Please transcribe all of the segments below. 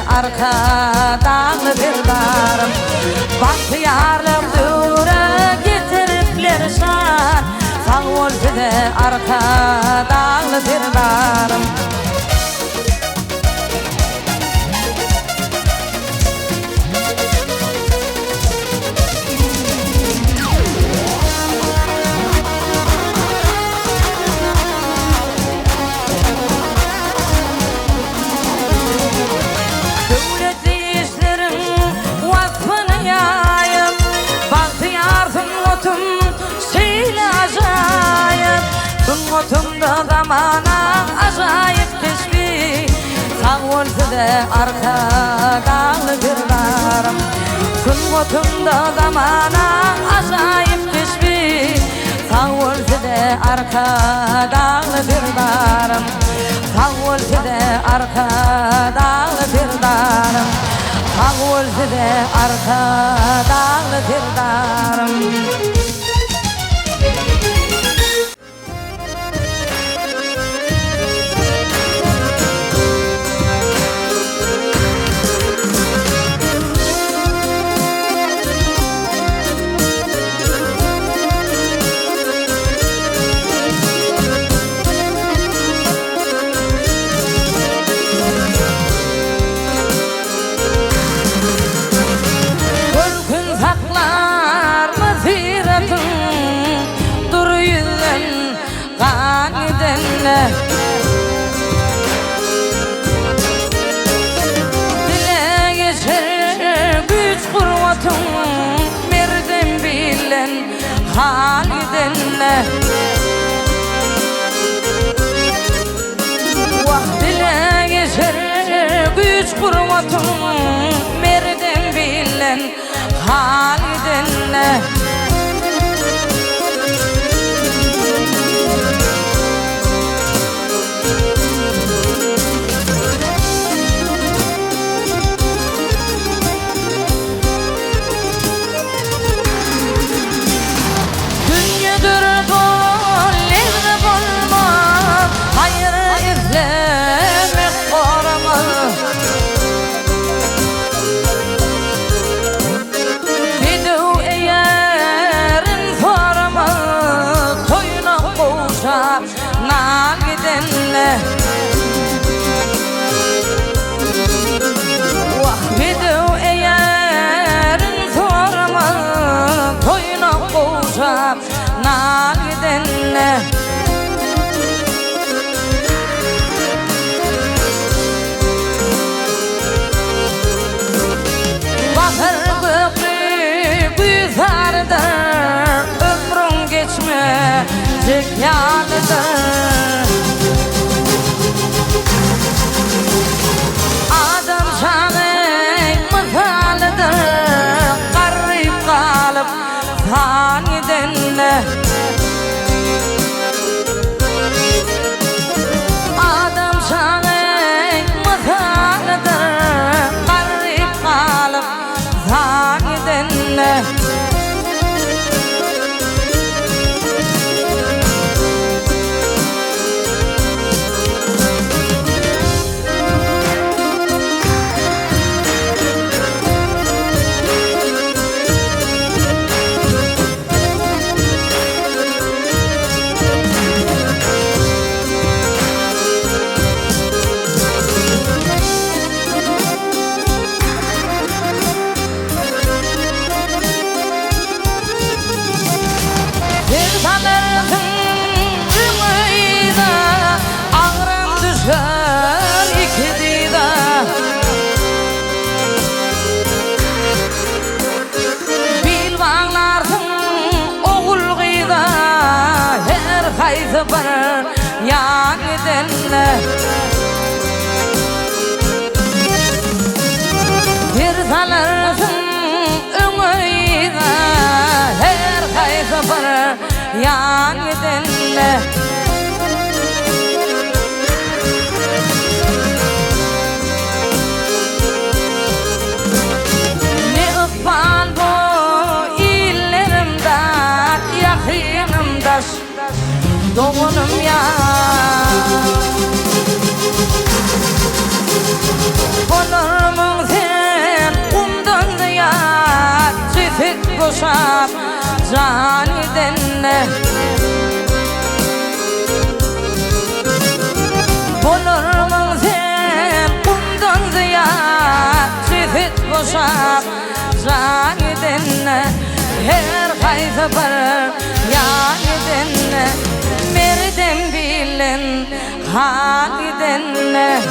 arkadan birdarım. Bahtiyarlık dure getiripler şan, sağ olsa da arkadan birdarım. Otumda zamana acayip keşfi, sağ olsa da arkadan birdarım. Otumda zamana acayip keşfi, sağ olsa da arkadan birdarım. Sağ olsa da arkadan birdarım. Sağ olsa da arkadan birdarım. Dile geçer güç kurvatın, merden bilen halidenle. Dile geçer güç kurvatın, merden bilen halidenle. Vahvidu eğerin sorma, toyuna koşar nagidenle. Bakır köprü güzeldir, ömrün geçmeyecek yanıdır. Adam şanın mısalıdır, garip kalıp sanidenle. Adam şanın mısalıdır, garip kalıp sanidenle. boşap canidenne Bolurmun sen kumdan ziyad Sifit boşap canidenne Her kaysa bir yanidenne Merden bilen halidenne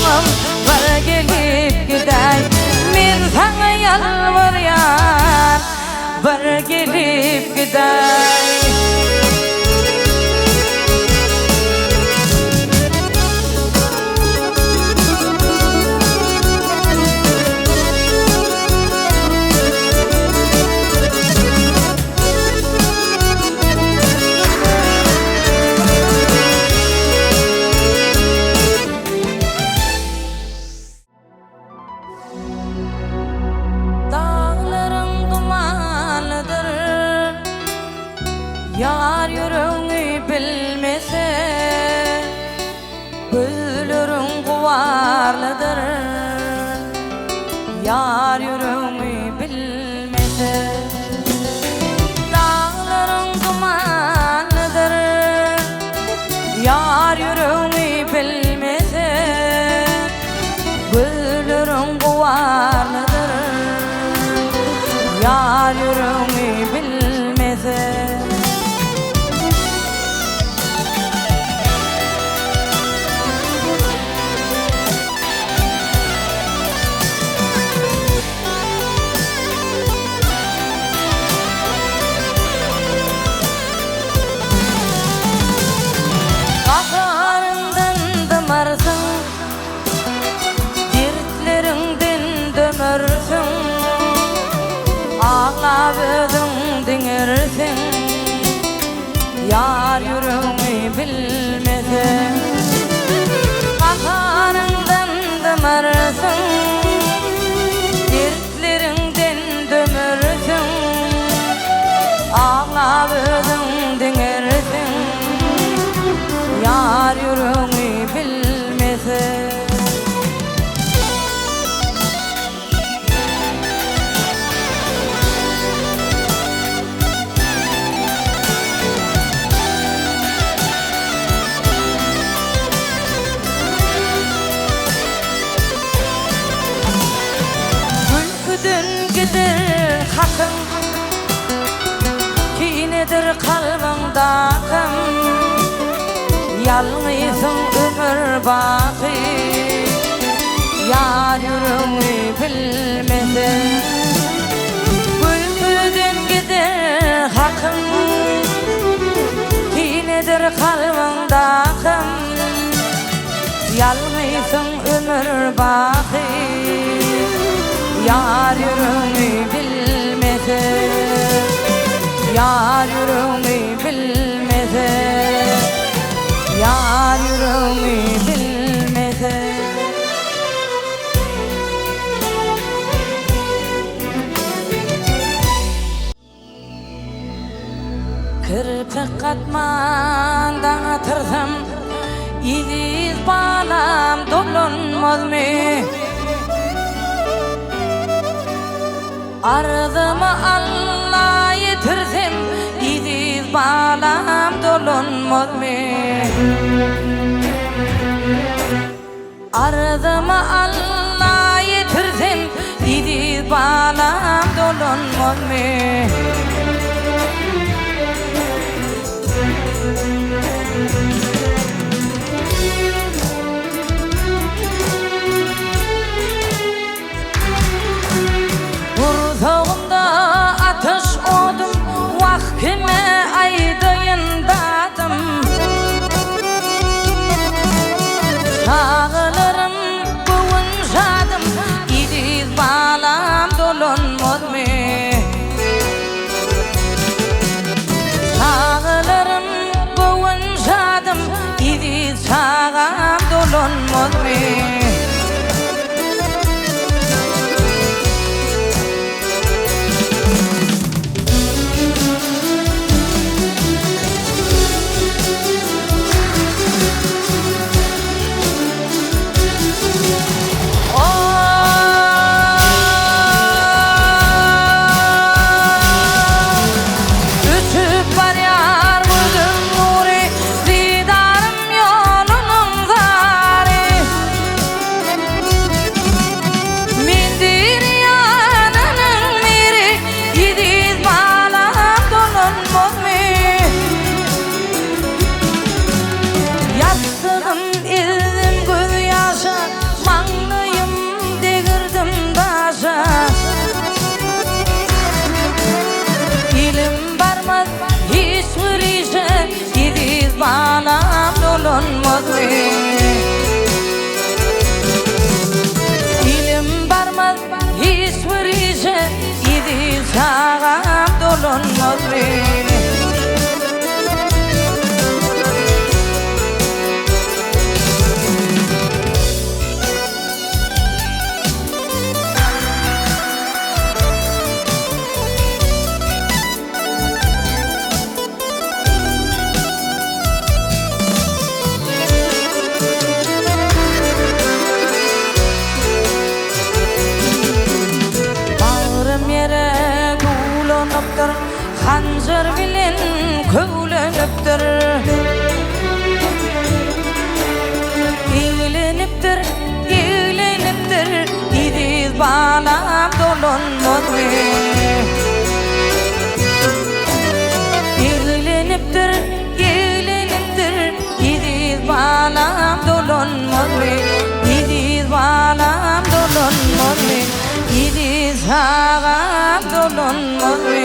canım var gelip giday. Men sana yalvaryan var gelip giday. Yar yüreğini bilmese gözlerin kuvarlıdır. Yar yüreğini bilmese dağların dumanlıdır. Yar yüreğini bilmese gözlerin kuvarlıdır. Yar yüreğini bilmese ağladın dinlersin. Yar yüreğimi bilmese kafanından dımarsın. Dertlerinden dömürsün. Ağladın dinlersin. Yar yüreğimi bilmese gider hakkın, kinedir kalbimda kim? Yalnızsın ömür baki, yar yüreğimi bilmese. Gülküden gider hakkın, kinedir kalbimda kim? Yalnızsın ömür baki, yar yüreğimi bilmese. Yar yüreğimi bilmese. Yar yüreğimi bilmese. Kirpik katmandan atırsam idiz balam dolanmaz mı? Arzımı Allah'a yetirsem idiz balam dolanmaz mı? Arzımı Allah'a yetirsem idiz balam dolanmaz mı? Vursağımda ateş oldum, vaktime aydayındadım. Sağlarım buvuncadım, idiz balam dolanmaz mı? Hanjır bilen kövlenipdir, eğlenipdir, eğlenipdir, idiz balam dolunmadı. Eğlenipdir, eğlenipdir, idiz balam dolunmadı, idiz balam dolunmadı, idiz ağam dolunmadı.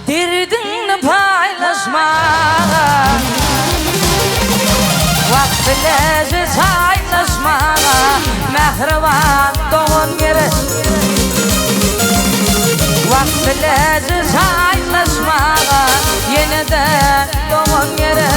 Derdini paylaşmağa, vaktinizi saylaşmağa, mehriban doğun yeri. Vaktinizi saylaşmağa, yeniden doğun yeri.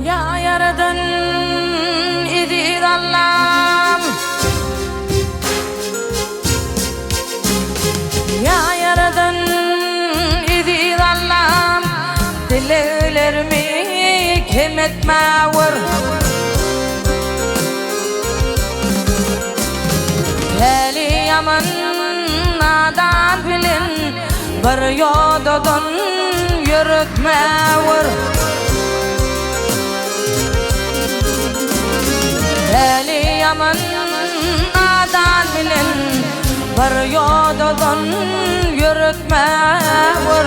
Ya yaradan idir Allah'ım, ya yaradan idir Allah'ım, dilelerimi kim etmağır. Heli yaman nadan bilin, bir yodadan yürütmağır. Heli yaman nadan bilin, bir yodadan yürütmağır.